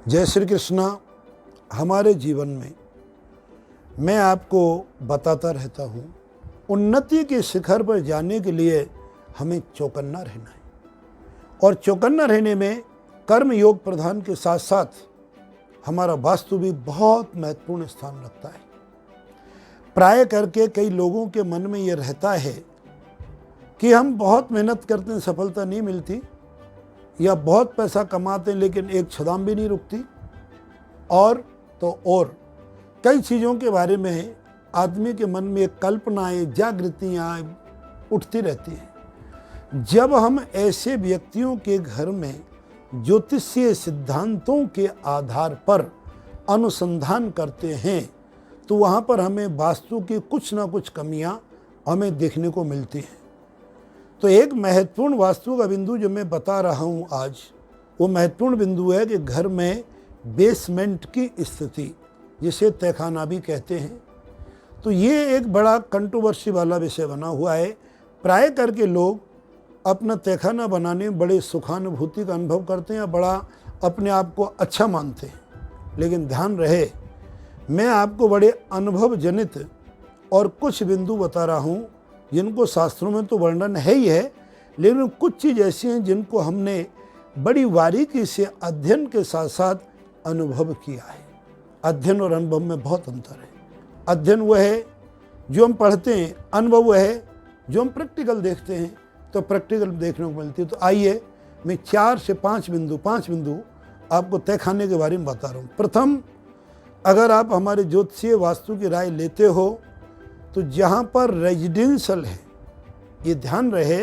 जय श्री कृष्णा। हमारे जीवन में मैं आपको बताता रहता हूँ, उन्नति के शिखर पर जाने के लिए हमें चौकन्ना रहना है। और चौकन्ना रहने में कर्म योग प्रधान के साथ साथ हमारा वास्तु भी बहुत महत्वपूर्ण स्थान रखता है। प्राय करके कई लोगों के मन में ये रहता है कि हम बहुत मेहनत करते हैं, सफलता नहीं मिलती, या बहुत पैसा कमाते हैं लेकिन एक छदाम भी नहीं रुकती, और कई चीज़ों के बारे में आदमी के मन में कल्पनाएं, जागृतियाँ उठती रहती हैं। जब हम ऐसे व्यक्तियों के घर में ज्योतिषीय सिद्धांतों के आधार पर अनुसंधान करते हैं तो वहाँ पर हमें वास्तु की कुछ ना कुछ कमियाँ हमें देखने को मिलती हैं। तो एक महत्वपूर्ण वास्तु का बिंदु जो मैं बता रहा हूँ आज, वो महत्वपूर्ण बिंदु है कि घर में बेसमेंट की स्थिति, जिसे तहखाना भी कहते हैं। तो ये एक बड़ा कंट्रोवर्सी वाला विषय बना हुआ है। प्राय करके लोग अपना तहखाना बनाने में बड़े सुखानुभूति का अनुभव करते हैं या बड़ा अपने आप को अच्छा मानते हैं। लेकिन ध्यान रहे, मैं आपको बड़े अनुभव जनित और कुछ बिंदु बता रहा हूँ जिनको शास्त्रों में तो वर्णन है ही है, लेकिन कुछ चीज़ ऐसी हैं जिनको हमने बड़ी बारीकी से अध्ययन के साथ साथ अनुभव किया है। अध्ययन और अनुभव में बहुत अंतर है। अध्ययन वह है जो हम पढ़ते हैं, अनुभव वह है जो हम प्रैक्टिकल देखते हैं, तो प्रैक्टिकल देखने को मिलती है। तो आइए मैं 4 से 5 बिंदु आपको तहखाने के बारे में बता रहा हूँ। प्रथम, अगर आप हमारे ज्योतिषीय वास्तु की राय लेते हो तो जहाँ पर रेजिडेंशियल है, ये ध्यान रहे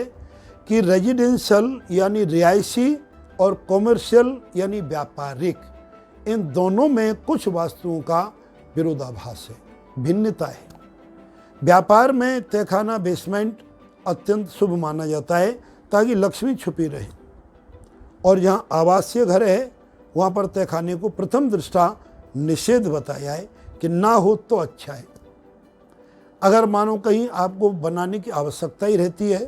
कि रेजिडेंशियल यानी रिहायशी और कॉमर्शियल यानी व्यापारिक, इन दोनों में कुछ वास्तुओं का विरोधाभास है, भिन्नता है। व्यापार में तहखाना बेसमेंट अत्यंत शुभ माना जाता है ताकि लक्ष्मी छुपी रहे, और जहाँ आवासीय घर है वहाँ पर तहखाने को प्रथम दृष्टा निषेध बताया है कि ना हो तो अच्छा है। अगर मानो कहीं आपको बनाने की आवश्यकता ही रहती है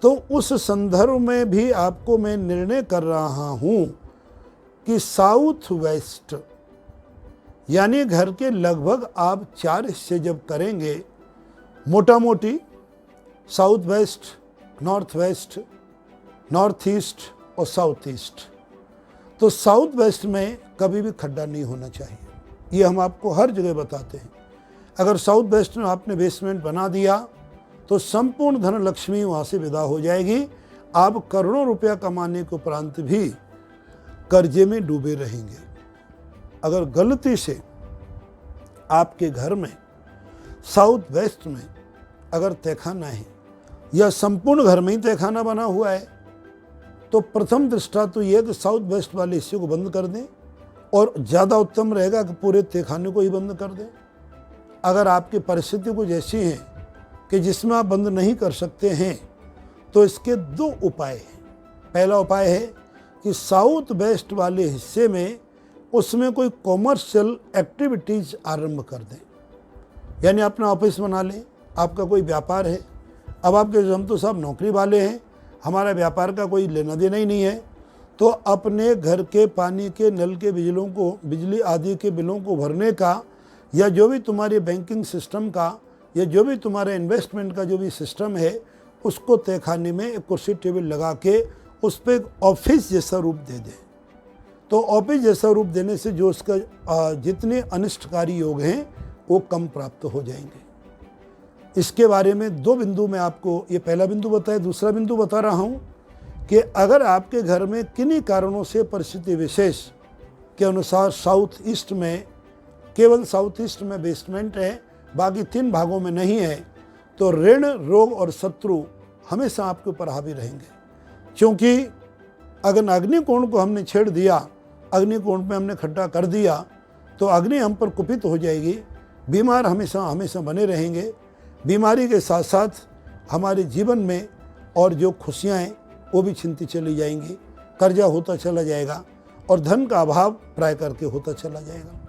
तो उस संदर्भ में भी आपको मैं निर्णय कर रहा हूँ कि साउथ वेस्ट यानी घर के लगभग आप 4 हिस्से जब करेंगे, मोटा मोटी south west, north west, north east और साउथ ईस्ट, तो साउथ वेस्ट में कभी भी खड्डा नहीं होना चाहिए। ये हम आपको हर जगह बताते हैं। अगर साउथ वेस्ट में आपने बेसमेंट बना दिया तो संपूर्ण धन लक्ष्मी वहाँ से विदा हो जाएगी। आप करोड़ों रुपया कमाने के उपरांत भी कर्जे में डूबे रहेंगे। अगर गलती से आपके घर में साउथ वेस्ट में अगर तहखाना है या संपूर्ण घर में ही तहखाना बना हुआ है तो प्रथम दृष्टा तो यह कि साउथ वेस्ट वाले हिस्से को बंद कर दें, और ज़्यादा उत्तम रहेगा कि पूरे तहखाने को ही बंद कर दें। अगर आपकी परिस्थिति कुछ ऐसी है कि जिसमें आप बंद नहीं कर सकते हैं तो इसके 2 उपाय हैं। पहला उपाय है कि साउथ वेस्ट वाले हिस्से में उसमें कोई कॉमर्शियल एक्टिविटीज़ आरंभ कर दें, यानी अपना ऑफिस बना लें। आपका कोई व्यापार है, अब आपके हम तो सब नौकरी वाले हैं, हमारा व्यापार का कोई लेना देना ही नहीं है, तो अपने घर के पानी के नल के बिजली आदि के बिलों को भरने का, या जो भी तुम्हारे बैंकिंग सिस्टम का, या जो भी तुम्हारे इन्वेस्टमेंट का जो भी सिस्टम है, उसको तहखाने में एक कुर्सी टेबल लगा के उस पर एक ऑफिस जैसा रूप दे दें। तो ऑफिस जैसा रूप देने से जो उसका जितने अनिष्टकारी योग हैं वो कम प्राप्त हो जाएंगे। इसके बारे में 2 बिंदु मैं आपको, ये पहला बिंदु बताया, दूसरा बिंदु बता रहा हूँ कि अगर आपके घर में किन्हीं कारणों से परिस्थिति विशेष के अनुसार साउथ ईस्ट में, केवल साउथ ईस्ट में बेसमेंट है, बाकी 3 भागों में नहीं है, तो ऋण, रोग और शत्रु हमेशा आपके ऊपर हावी रहेंगे। क्योंकि अगर अग्निकोण को हमने छेड़ दिया, अग्निकोण पे हमने खड्डा कर दिया, तो अग्नि हम पर कुपित हो जाएगी। बीमार हमेशा बने रहेंगे। बीमारी के साथ साथ हमारे जीवन में और जो खुशियाँ हैं वो भी छिनती चली जाएंगी, कर्जा होता चला जाएगा और धन का अभाव प्राय करके होता चला जाएगा।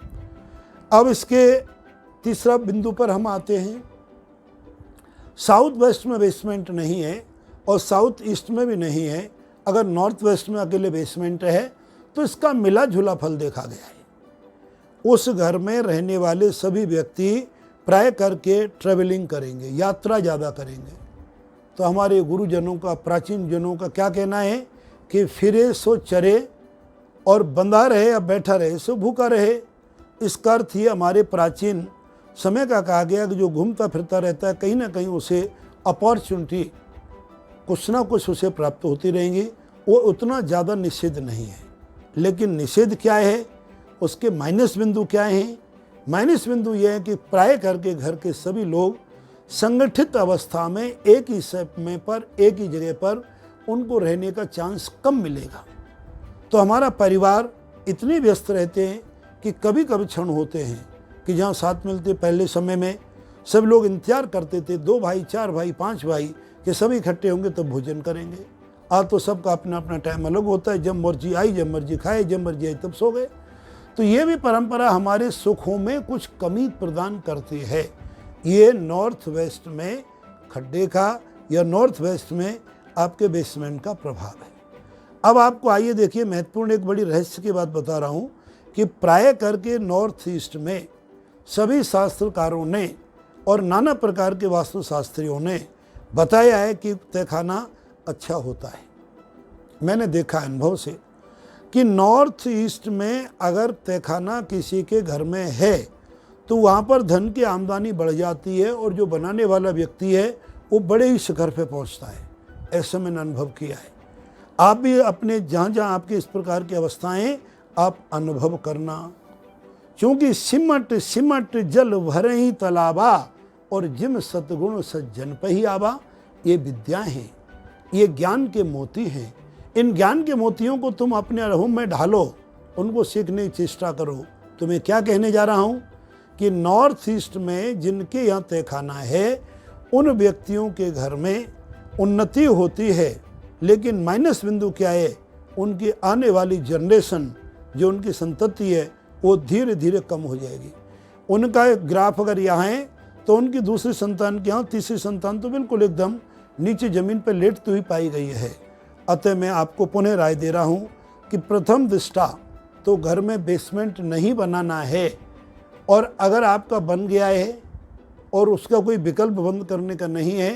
अब इसके तीसरा बिंदु पर हम आते हैं। साउथ वेस्ट में बेसमेंट नहीं है और साउथ ईस्ट में भी नहीं है। अगर नॉर्थ वेस्ट में अकेले बेसमेंट है तो इसका मिला जुला फल देखा गया है। उस घर में रहने वाले सभी व्यक्ति प्राय करके ट्रेवलिंग करेंगे, यात्रा ज़्यादा करेंगे। तो हमारे गुरुजनों का, प्राचीन जनों का क्या कहना है कि फिरे सो चरे और बंधा रहे या बैठा रहे सो भूखा रहे। इसका अर्थ ही हमारे प्राचीन समय का कहा गया कि जो घूमता फिरता रहता है कहीं ना कहीं उसे अपॉर्चुनिटी कुछ ना कुछ उसे प्राप्त होती रहेंगी। वो उतना ज़्यादा निषेध नहीं है, लेकिन निषेध क्या है, उसके माइनस बिंदु क्या हैं? माइनस बिंदु यह है कि प्राय करके घर के सभी लोग संगठित अवस्था में एक ही समय पर, एक ही जगह पर उनको रहने का चांस कम मिलेगा। तो हमारा परिवार इतने व्यस्त रहते हैं कि कभी कभी क्षण होते हैं कि जहाँ साथ मिलते, पहले समय में सब लोग इंतजार करते थे 2 भाई, 4 भाई, 5 भाई कि सभी इकट्ठे होंगे तब भोजन करेंगे। आज तो सबका अपना अपना टाइम अलग होता है, जब मर्जी आई जब मर्जी खाए, जब मर्जी आई तब सो गए। तो ये भी परंपरा हमारे सुखों में कुछ कमी प्रदान करती है। ये नॉर्थ वेस्ट में खड्डे का या नॉर्थ वेस्ट में आपके बेसमेंट का प्रभाव है। अब आपको आइए देखिए, महत्वपूर्ण एक बड़ी रहस्य की बात बता रहा हूँ कि प्राय करके नॉर्थ ईस्ट में सभी शास्त्रकारों ने और नाना प्रकार के वास्तुशास्त्रियों ने बताया है कि तहखाना अच्छा होता है। मैंने देखा अनुभव से कि नॉर्थ ईस्ट में अगर तहखाना किसी के घर में है तो वहाँ पर धन की आमदनी बढ़ जाती है और जो बनाने वाला व्यक्ति है वो बड़े ही शिखर पे पहुँचता है। ऐसा मैंने अनुभव किया है। आप भी अपने जहाँ जहाँ आपकी इस प्रकार की अवस्थाएं आप अनुभव करना, क्योंकि सिमट सिमट जल भर ही तालाबा और जिम सतगुण सज्जन पे ही आबा। ये विद्याएं हैं, ये ज्ञान के मोती हैं। इन ज्ञान के मोतियों को तुम अपने अनुभव में ढालो, उनको सीखने की चेष्टा करो। तो मैं क्या कहने जा रहा हूँ कि नॉर्थ ईस्ट में जिनके यहाँ तहखाना है उन व्यक्तियों के घर में उन्नति होती है, लेकिन माइनस बिंदु क्या है, उनकी आने वाली जनरेशन जो उनकी संतति है वो धीरे धीरे कम हो जाएगी। उनका एक ग्राफ अगर यहाँ है तो उनकी दूसरी संतान के यहाँ तीसरी संतान तो बिल्कुल एकदम नीचे जमीन पर लेटती हुई पाई गई है। अतः मैं आपको पुनः राय दे रहा हूँ कि प्रथम दृष्टा तो घर में बेसमेंट नहीं बनाना है, और अगर आपका बन गया है और उसका कोई विकल्प बंद करने का नहीं है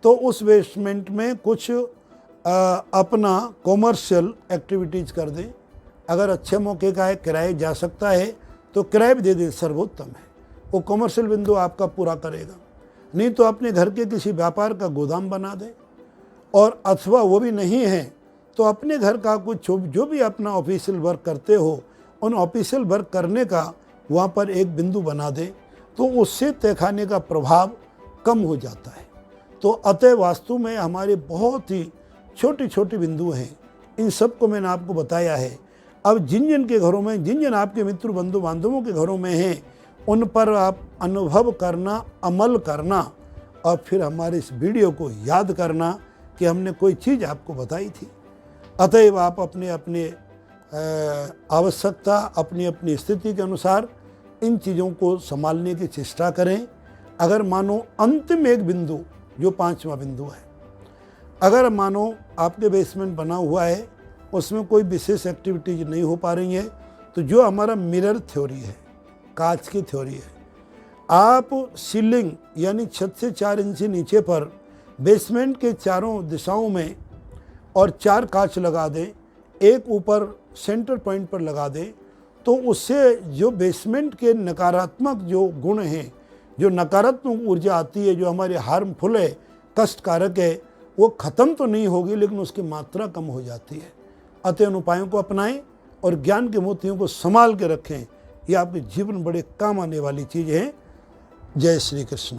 तो उस बेसमेंट में कुछ अपना कॉमर्शियल एक्टिविटीज़ कर दें। अगर अच्छे मौके का है, किराए जा सकता है तो किराए भी दे दें, सर्वोत्तम है। वो कॉमर्शियल बिंदु आपका पूरा करेगा। नहीं तो अपने घर के किसी व्यापार का गोदाम बना दें, और अथवा वो भी नहीं है तो अपने घर का कुछ जो भी अपना ऑफिशियल वर्क करते हो उन ऑफिशियल वर्क करने का वहाँ पर एक बिंदु बना दें, तो उससे तहखाने का प्रभाव कम हो जाता है। तो अतः वास्तु में हमारे बहुत ही छोटी छोटी बिंदु हैं। इन सब को मैंने आपको बताया है। अब जिन जिन के घरों में, जिन जिन आपके मित्र बंधु बांधवों के घरों में हैं, उन पर आप अनुभव करना, अमल करना, और फिर हमारे इस वीडियो को याद करना कि हमने कोई चीज़ आपको बताई थी। अतएव आप अपने अपने आवश्यकता, अपनी अपनी स्थिति के अनुसार इन चीज़ों को संभालने की चेष्टा करें। अगर मानो अंतिम एक बिंदु जो 5वां बिंदु है, अगर मानो आपके बेसमेंट बना हुआ है उसमें कोई विशेष एक्टिविटीज नहीं हो पा रही है, तो जो हमारा मिरर थ्योरी है, कांच की थ्योरी है, आप सीलिंग यानी छत से 4 इंच नीचे पर बेसमेंट के चारों दिशाओं में और 4 कांच लगा दें, एक ऊपर सेंटर पॉइंट पर लगा दें, तो उससे जो बेसमेंट के नकारात्मक जो गुण हैं, जो नकारात्मक ऊर्जा आती है, जो हमारे हार्मफुल है, कष्टकारक है, वो ख़त्म तो नहीं होगी लेकिन उसकी मात्रा कम हो जाती है। अतः उन उपायों को अपनाएं और ज्ञान के मोतियों को संभाल के रखें। ये आपके जीवन बड़े काम आने वाली चीज़ है। जय श्री कृष्ण।